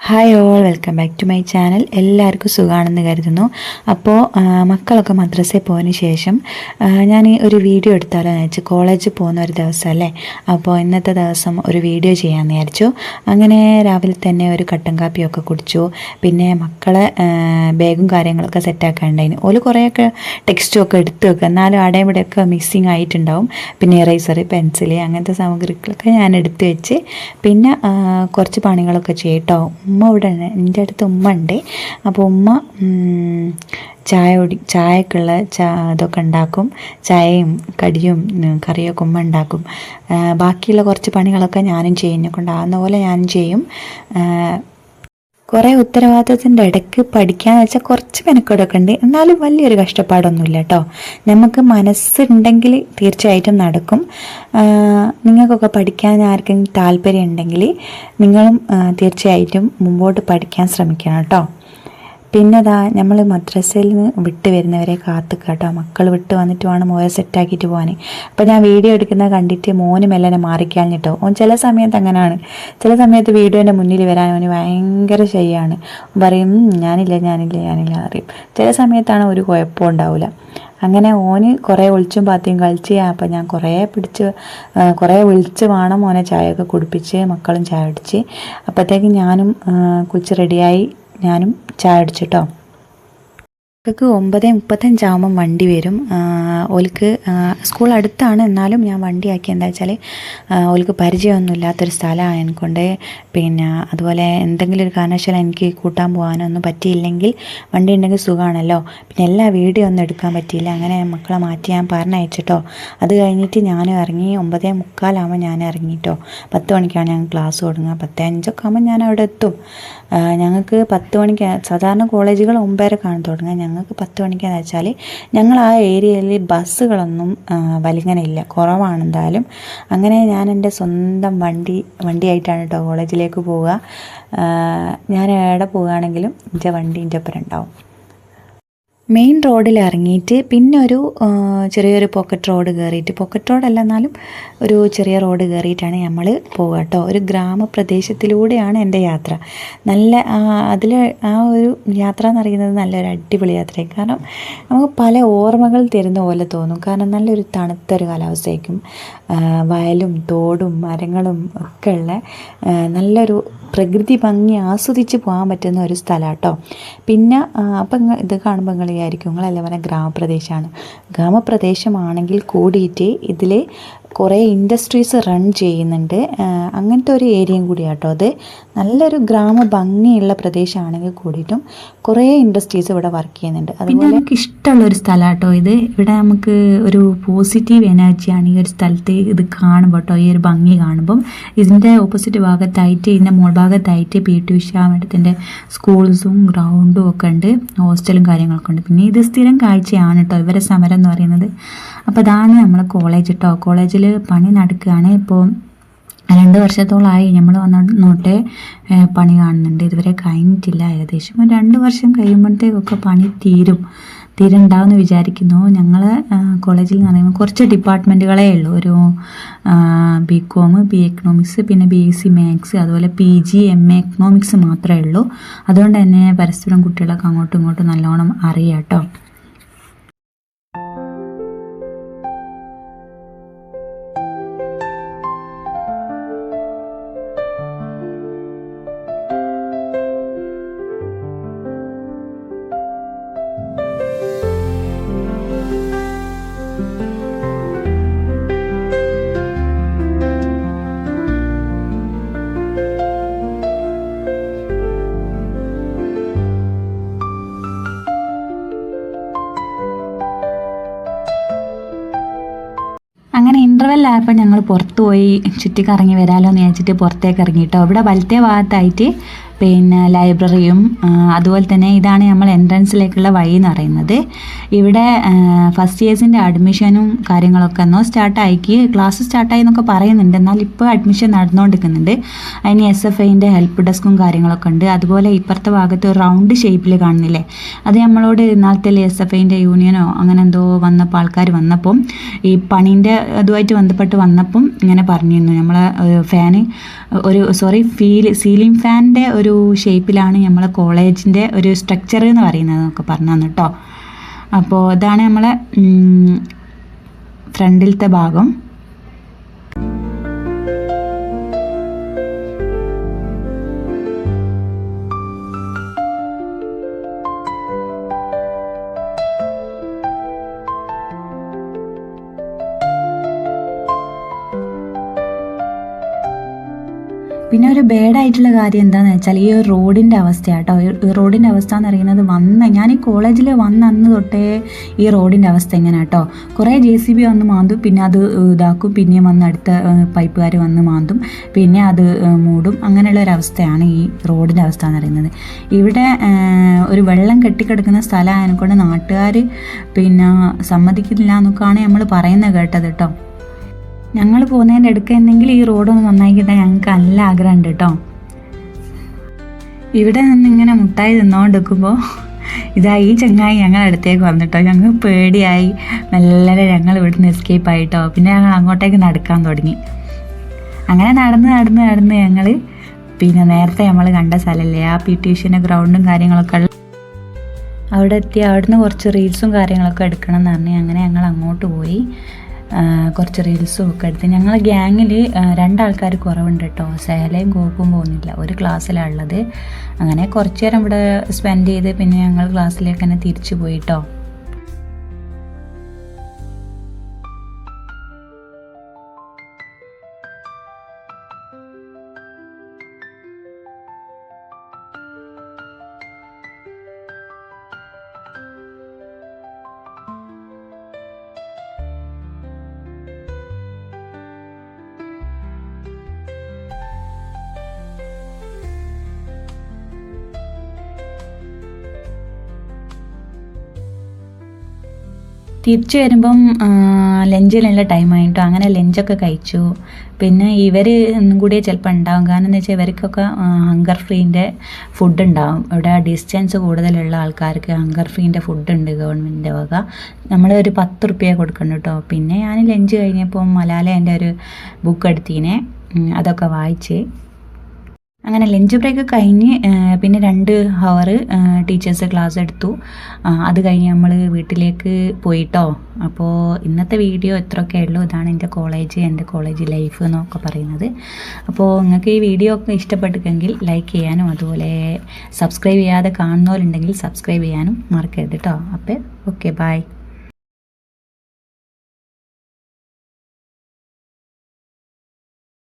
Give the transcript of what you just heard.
Hi all, welcome back to my channel. എല്ലാവർക്കും സുഖമാണെന്ന് കരുതുന്നു. അപ്പോൾ മക്കളൊക്കെ മദ്രസയിൽ പോയതിന് ശേഷം ഞാൻ ഒരു വീഡിയോ എടുത്താലോ എന്ന് വെച്ചു. കോളേജിൽ പോകുന്ന ഒരു ദിവസമല്ലേ, അപ്പോൾ ഇന്നത്തെ ദിവസം ഒരു വീഡിയോ ചെയ്യാമെന്ന് വിചാരിച്ചു. അങ്ങനെ രാവിലെ തന്നെ ഒരു കട്ടൻ കാപ്പിയൊക്കെ കുടിച്ചു. പിന്നെ മക്കളെ ബാഗും കാര്യങ്ങളൊക്കെ സെറ്റാക്കാനുണ്ടായിരുന്നു. ഓല് കുറേയൊക്കെ ടെക്സ്റ്റും ഒക്കെ എടുത്ത് വെക്കുക, എന്നാലും അവിടെയും ഇവിടെയൊക്കെ മിക്സിങ് ആയിട്ടുണ്ടാവും. പിന്നെ ഇറേസർ, പെൻസില്, അങ്ങനത്തെ സാമഗ്രികളൊക്കെ ഞാൻ എടുത്ത് വെച്ച് പിന്നെ കുറച്ച് പണികളൊക്കെ ചെയ്യട്ടോ. ഉമ്മ ഇവിടെ എൻ്റെ അടുത്ത് ഉമ്മ ഉണ്ട്. അപ്പോൾ ഉമ്മ ചായക്കുള്ള ഇതൊക്കെ ഉണ്ടാക്കും. ചായയും കടിയും കറിയൊക്കെ ഉമ്മ ഉണ്ടാക്കും. ബാക്കിയുള്ള കുറച്ച് പണികളൊക്കെ ഞാനും ചെയ്യുന്നു, കൊണ്ടാകുന്ന പോലെ ഞാനും ചെയ്യും. കുറേ ഉത്തരവാദിത്വത്തിൻ്റെ ഇടയ്ക്ക് പഠിക്കാന്ന് വെച്ചാൽ കുറച്ച് മെനക്കേടൊക്കെ ഉണ്ട്, എന്നാലും വലിയൊരു കഷ്ടപ്പാടൊന്നുമില്ല കേട്ടോ. നമുക്ക് മനസ്സുണ്ടെങ്കിൽ തീർച്ചയായിട്ടും നടക്കും. നിങ്ങൾക്കൊക്കെ പഠിക്കാൻ ആർക്കെങ്കിലും താല്പര്യം ഉണ്ടെങ്കിൽ നിങ്ങളും തീർച്ചയായിട്ടും മുമ്പോട്ട് പഠിക്കാൻ ശ്രമിക്കണം കേട്ടോ. പിന്നെ നമ്മൾ മദ്രസയിൽ നിന്ന് വിട്ട് വരുന്നവരെ കാത്തുക കേട്ടോ. മക്കൾ വിട്ട് വന്നിട്ട് വേണം ഓരോ സെറ്റാക്കിയിട്ട് പോകാൻ. അപ്പോൾ ഞാൻ വീഡിയോ എടുക്കുന്നത് കണ്ടിട്ട് മോന് മെല്ലനെ മാറിക്കാഞ്ഞിട്ടോ. ഓൻ ചില സമയത്ത് അങ്ങനെയാണ്. ചില സമയത്ത് വീഡിയോൻ്റെ മുന്നിൽ വരാൻ അവന് ഭയങ്കര ശരിയാണ്. പറയും ഞാനില്ല അറിയും. ചില സമയത്താണ് ഒരു കുഴപ്പം ഉണ്ടാവില്ല. അങ്ങനെ ഓന് കുറേ ഒളിച്ചും പാത്തിയും കളിച്ച്. അപ്പം ഞാൻ കുറേ വിളിച്ച് വേണം ഓനെ ചായയൊക്കെ കുടിപ്പിച്ച് മക്കളും ചായ അടിച്ച്. അപ്പോഴത്തേക്ക് ഞാനും കുളിച്ച് റെഡിയായി, ഞാനും ചായ അടിച്ചിട്ടോ. മക്കൾക്ക് 9:35 വണ്ടി വരും. ഓൽക്ക് സ്കൂൾ അടുത്താണ്, എന്നാലും ഞാൻ വണ്ടിയാക്കി. എന്താ വെച്ചാൽ ഓൽക്ക് പരിചയമൊന്നും ഇല്ലാത്തൊരു സ്ഥലമാണ് എനിക്കൊണ്ട്. പിന്നെ അതുപോലെ എന്തെങ്കിലും ഒരു കാരണവശാൽ എനിക്ക് കൂട്ടാൻ പോകാനൊന്നും പറ്റിയില്ലെങ്കിൽ വണ്ടി ഉണ്ടെങ്കിൽ സുഖമാണല്ലോ. പിന്നെ എല്ലാ വീഡിയോ ഒന്നും എടുക്കാൻ പറ്റിയില്ല. അങ്ങനെ മക്കളെ മാറ്റി ഞാൻ പറഞ്ഞയച്ചിട്ടോ. അത് കഴിഞ്ഞിട്ട് ഞാനും ഇറങ്ങി. 9:45 ഞാൻ ഇറങ്ങിയിട്ടോ. 10 മണിക്കാണ് ഞങ്ങൾ ക്ലാസ് തുടങ്ങുക. 10:05 ഞാൻ അവിടെ എത്തും. ഞങ്ങൾക്ക് 10 മണിക്ക് സാധാരണ കോളേജുകൾ 9:30 തുടങ്ങുക. ഞങ്ങൾക്ക് 10 മണിക്കാന്ന് വെച്ചാൽ ഞങ്ങൾ ആ ഏരിയയിൽ ബസ്സുകളൊന്നും വലിങ്ങനെയില്ല, കുറവാണ് എന്തായാലും. അങ്ങനെ ഞാൻ എൻ്റെ സ്വന്തം വണ്ടിയായിട്ടാണ് കേട്ടോ കോളേജിലേക്ക് പോവുക. ഞാൻ എവിടെ പോവുകയാണെങ്കിലും എൻ്റെ വണ്ടി എൻ്റെ ഒപ്പം ഉണ്ടാവും. മെയിൻ റോഡിൽ ഇറങ്ങിയിട്ട് പിന്നെ ഒരു ചെറിയൊരു പോക്കറ്റ് റോഡ് കയറിയിട്ട്, പോക്കറ്റ് റോഡല്ല എന്നാലും ഒരു ചെറിയ റോഡ് കയറിയിട്ടാണ് നമ്മൾ പോവുക കേട്ടോ. ഒരു ഗ്രാമപ്രദേശത്തിലൂടെയാണ് എൻ്റെ യാത്ര. അതിൽ ആ ഒരു യാത്ര എന്ന് പറയുന്നത് നല്ലൊരു അടിപൊളി യാത്രയാണ്. കാരണം നമുക്ക് പല ഓർമ്മകൾ തരുന്ന പോലെ തോന്നും. കാരണം നല്ലൊരു തണുത്തൊരു കാലാവസ്ഥയായിരിക്കും. വയലും തോടും മരങ്ങളും ഒക്കെ ഉള്ള നല്ലൊരു പ്രകൃതി ഭംഗി ആസ്വദിച്ച് പോകാൻ പറ്റുന്ന ഒരു സ്ഥലം കേട്ടോ. പിന്നെ അപ്പം ഇത് കാണുമ്പോൾ നിങ്ങൾ വിചാരിക്കും നിങ്ങളെല്ലാം പറഞ്ഞാൽ ഗ്രാമപ്രദേശമാണെങ്കിൽ കൂടിയിട്ട് ഇതിൽ കുറേ ഇൻഡസ്ട്രീസ് റൺ ചെയ്യുന്നുണ്ട്. അങ്ങനത്തെ ഒരു ഏരിയയും കൂടിയാട്ടോ അത്. നല്ലൊരു ഗ്രാമ ഭംഗിയുള്ള പ്രദേശമാണെങ്കിൽ കൂടിയിട്ടും കുറേ ഇൻഡസ്ട്രീസ് ഇവിടെ വർക്ക് ചെയ്യുന്നുണ്ട്. അതുപോലെ നമുക്ക് ഇഷ്ടമുള്ളൊരു സ്ഥലം കേട്ടോ ഇത്. ഇവിടെ നമുക്ക് ഒരു പോസിറ്റീവ് എനർജിയാണ് ഈ ഒരു സ്ഥലത്ത് ഇത് കാണുമ്പോൾ കേട്ടോ. ഈ ഒരു ഭംഗി കാണുമ്പം ഇതിൻ്റെ ഓപ്പോസിറ്റ് ഭാഗത്തായിട്ട്, ഇതിൻ്റെ മോൾ ഭാഗത്തായിട്ട് PT ഉഷ മേഡത്തിൻ്റെ സ്കൂൾസും ഗ്രൗണ്ടും ഒക്കെ ഉണ്ട്, ഹോസ്റ്റലും കാര്യങ്ങളൊക്കെ ഉണ്ട്. പിന്നെ ഇത് സ്ഥിരം കാഴ്ചയാണ് കേട്ടോ ഇവരെ സമരം എന്ന് പറയുന്നത്. അപ്പോൾ അതാണ് നമ്മളെ കോളേജ് കേട്ടോ. കോളേജിൽ പണി നടക്കുകയാണ്. ഇപ്പോൾ 2 വർഷത്തോളമായി നമ്മൾ വന്നോട്ടെ പണി കാണുന്നുണ്ട്. ഇതുവരെ കഴിഞ്ഞിട്ടില്ല. ഏകദേശം 2 വർഷം കഴിയുമ്പോഴത്തേക്കൊക്കെ പണി തീരുണ്ടാവുമെന്ന് വിചാരിക്കുന്നു. ഞങ്ങൾ കോളേജിൽ എന്ന് പറയുമ്പോൾ കുറച്ച് ഡിപ്പാർട്ട്മെൻറ്റുകളേ ഉള്ളൂ. ഒരു BCom, BA എക്കണോമിക്സ്, പിന്നെ BSc മാത്സ്, അതുപോലെ PG MA എക്കണോമിക്സ് മാത്രമേ ഉള്ളൂ. അതുകൊണ്ട് തന്നെ പരസ്പരം കുട്ടികളൊക്കെ അങ്ങോട്ടും ഇങ്ങോട്ടും നല്ലോണം അറിയാം കേട്ടോ. അങ്ങനെ ഇൻ്റർവെല്ലായപ്പോൾ ഞങ്ങൾ പുറത്ത് പോയി ചുറ്റിക്കറങ്ങി വരാമല്ലോ എന്ന് വിചാരിച്ചിട്ട് പുറത്തേക്ക് ഇറങ്ങിയിട്ടോ. ഇവിടെ വലത്തെ ഭാഗത്തായിട്ട് പിന്നെ ലൈബ്രറിയും അതുപോലെ തന്നെ ഇതാണ് നമ്മൾ എൻട്രൻസിലേക്കുള്ള വഴി എന്ന് പറയുന്നത്. ഇവിടെ ഫസ്റ്റ് ഇയേഴ്സിൻ്റെ അഡ്മിഷനും കാര്യങ്ങളൊക്കെ എന്നോ ക്ലാസ് സ്റ്റാർട്ടായി എന്നൊക്കെ പറയുന്നുണ്ട്. എന്നാൽ ഇപ്പോൾ അഡ്മിഷൻ നടന്നുകൊണ്ടിരിക്കുന്നുണ്ട്. അതിന് SFIൻ്റെ ഹെൽപ്പ് ഡെസ്കും കാര്യങ്ങളൊക്കെ ഉണ്ട്. അതുപോലെ ഇപ്പുറത്തെ ഭാഗത്ത് ഒരു റൗണ്ട് ഷേപ്പിൽ കാണുന്നില്ലേ, അത് നമ്മളോട് ഇന്നാളത്തെ SFIൻ്റെ യൂണിയനോ അങ്ങനെ എന്തോ വന്നപ്പോൾ ആൾക്കാർ വന്നപ്പം ഈ പണീൻ്റെ അതുമായിട്ട് ബന്ധപ്പെട്ട് വന്നപ്പം ഇങ്ങനെ പറഞ്ഞിരുന്നു നമ്മളെ ഫാന് സീലിംഗ് ഫാനിൻ്റെ ഒരു ഒരു ഷേപ്പിലാണ് നമ്മളെ കോളേജിൻ്റെ ഒരു സ്ട്രക്ചർ എന്ന് പറയുന്നത് എന്നൊക്കെ പറഞ്ഞു തന്നു കേട്ടോ. അപ്പോൾ ഇതാണ് നമ്മളെ ഫ്രണ്ടിലത്തെ ഭാഗം. പിന്നെ ഒരു ബാഡായിട്ടുള്ള കാര്യം എന്താണെന്ന് വെച്ചാൽ ഈ ഒരു റോഡിൻ്റെ അവസ്ഥയാണ് കേട്ടോ. ഈ റോഡിൻ്റെ അവസ്ഥ എന്ന് പറയുന്നത് ഞാൻ ഈ കോളേജിൽ വന്ന അന്ന് തൊട്ടേ ഈ റോഡിൻ്റെ അവസ്ഥ എങ്ങനെ കേട്ടോ. കുറേ JCB വന്ന് മാന്തും, പിന്നെ അത് ഇതാക്കും, പിന്നെയും വന്ന് അടുത്ത പൈപ്പുകാർ വന്ന് മാന്തും, പിന്നെ അത് മൂടും. അങ്ങനെയുള്ള ഒരു അവസ്ഥയാണ് ഈ റോഡിൻ്റെ അവസ്ഥ എന്ന് പറയുന്നത്. ഇവിടെ ഒരു വെള്ളം കെട്ടിക്കിടക്കുന്ന സ്ഥലമായതിനെക്കൊണ്ട് നാട്ടുകാർ പിന്നെ സമ്മതിക്കുന്നില്ല എന്നൊക്കെയാണ് നമ്മൾ പറയുന്നത് കേട്ടത് കേട്ടോ. ഞങ്ങൾ പോകുന്നതിൻ്റെ അടുക്ക എന്തെങ്കിലും ഈ റോഡൊന്ന് നന്നായി കിട്ടാൻ ഞങ്ങൾക്ക് നല്ല ആഗ്രഹമുണ്ട് കേട്ടോ. ഇവിടെ നിന്ന് ഇങ്ങനെ മുട്ടായി തിന്നുകൊണ്ടിരിക്കുമ്പോൾ ഈ ചങ്ങായി ഞങ്ങളുടെ അടുത്തേക്ക് വന്നിട്ടോ. ഞങ്ങൾ പേടിയായി, മെല്ലെ ഞങ്ങൾ ഇവിടുന്ന് എസ്കേപ്പ് ആയിട്ടോ. പിന്നെ ഞങ്ങൾ അങ്ങോട്ടേക്ക് നടക്കാൻ തുടങ്ങി. അങ്ങനെ നടന്ന് ഞങ്ങൾ പിന്നെ നേരത്തെ നമ്മൾ കണ്ട സ്ഥലമല്ലേ ആ PT ഉഷൻ്റെ ഗ്രൗണ്ടും കാര്യങ്ങളൊക്കെ ഉള്ള അവിടെ എത്തി. അവിടുന്ന് കുറച്ച് റീൽസും കാര്യങ്ങളൊക്കെ എടുക്കണം എന്ന് പറഞ്ഞ് അങ്ങനെ ഞങ്ങൾ അങ്ങോട്ട് പോയി. കുറച്ച് റീൽസും ഒക്കെ എടുത്ത് ഞങ്ങളെ ഗ്യാങ്ങിൽ 2 ആൾക്കാർ കുറവുണ്ട് കേട്ടോ. സേലയും കോപ്പും പോകുന്നില്ല, ഒരു ക്ലാസ്സിലാണ് ഉള്ളത്. അങ്ങനെ കുറച്ച് നേരം ഇവിടെ സ്പെൻഡ് ചെയ്ത് പിന്നെ ഞങ്ങൾ ക്ലാസ്സിലേക്ക് തന്നെ തിരിച്ചു പോയിട്ടോ. തിരിച്ചു വരുമ്പം ലഞ്ചിനുള്ള ടൈമായിട്ടോ. അങ്ങനെ ലഞ്ചൊക്കെ കഴിച്ചു. പിന്നെ ഇവർ ഒന്നും കൂടി ചിലപ്പോൾ ഉണ്ടാവും, കാരണം എന്ന് വെച്ചാൽ ഇവർക്കൊക്കെ ഹങ്കർ ഫ്രീൻ്റെ ഫുഡ് ഉണ്ടാവും. ഇവിടെ ഡിസ്റ്റൻസ് കൂടുതലുള്ള ആൾക്കാർക്ക് ഹങ്കർ ഫ്രീൻ്റെ ഫുഡ് ഉണ്ട് ഗവൺമെൻറ്റിൻ്റെ വക. നമ്മൾ ഒരു 10 റുപ്യ കൊടുക്കണം കേട്ടോ. പിന്നെ ഞാൻ ലഞ്ച് കഴിഞ്ഞപ്പോൾ മലാലേൻ്റെ ഒരു ബുക്ക് എടുത്തീനെ, അതൊക്കെ വായിച്ച് അങ്ങനെ ലഞ്ച് ബ്രേക്ക് കഴിഞ്ഞ് പിന്നെ 2 ഹവർ ടീച്ചേഴ്സ് ക്ലാസ് എടുത്തു. അത് കഴിഞ്ഞ് നമ്മൾ വീട്ടിലേക്ക് പോയിട്ടോ. അപ്പോൾ ഇന്നത്തെ വീഡിയോ ഇത്രയൊക്കെ ഉള്ളൂ. ഇതാണ് എൻ്റെ കോളേജ് ലൈഫ് എന്നൊക്കെ പറയുന്നത്. അപ്പോൾ നിങ്ങൾക്ക് ഈ വീഡിയോ ഒക്കെ ഇഷ്ടപ്പെട്ടെങ്കിൽ ലൈക്ക് ചെയ്യാനും അതുപോലെ സബ്സ്ക്രൈബ് ചെയ്യാതെ കാണുന്നവരുണ്ടെങ്കിൽ സബ്സ്ക്രൈബ് ചെയ്യാനും മറക്കരുത് കേട്ടോ. അപ്പോൾ ഓക്കെ, ബൈ.